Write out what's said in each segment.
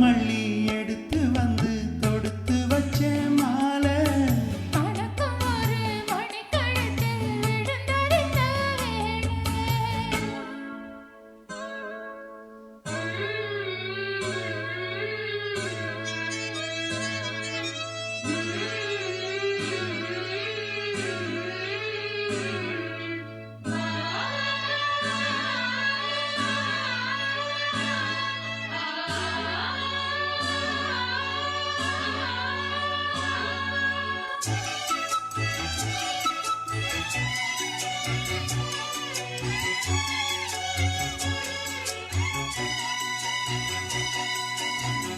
மல்லி எடுத்து வந்து தொடுத்து வச்ச மாலை மணக்கும் ஒரு மணிக்கழுத்தில் விழுந்தடித்த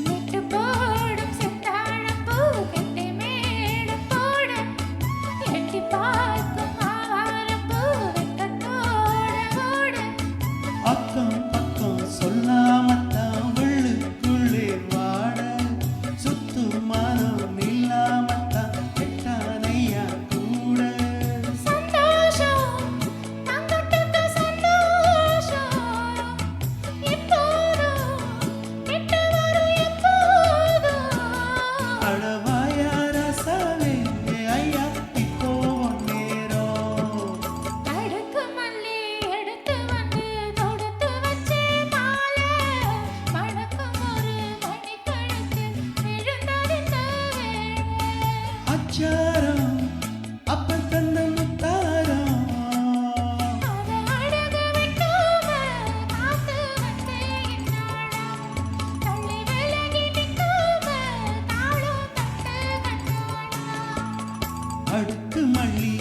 நெட்டு போடும் செந்தாழம்பூ கெட்டி மேடம் போட எட்டி பார்க்கும் ஆவாரம்பூ வெட்கத்தோட ஓட அக்கம் பக்கம் சொல்லாமத்தான் உள்ளுக்குள்ளே வாட சுத்தும் மனம் இல்லாமத்தான் கெட்டானையா கூட சந்தோஷம் தங்கட்டுக்கு சந்தோஷம் எப்போதும் கிட்ட வரும் எப்போதும் அடவாயா ரசாவே ஐயா இப்போ நேரம் அடுக்கு மல்லி எடுத்து வந்து தொடுத்து வச்சே மாலை மணக்கும் ஒரு மணிக்கழுத்தில் விழுந்தடித்த அச்சாரம் அப்ப தந்த முத்தாரம் அத அழகு வைக்காம காத்து வச்சே இந்நாளா தள்ளி விலகி நிற்காம தாளம் தட்டு கண்ணாடா அடுக்கு மல்லி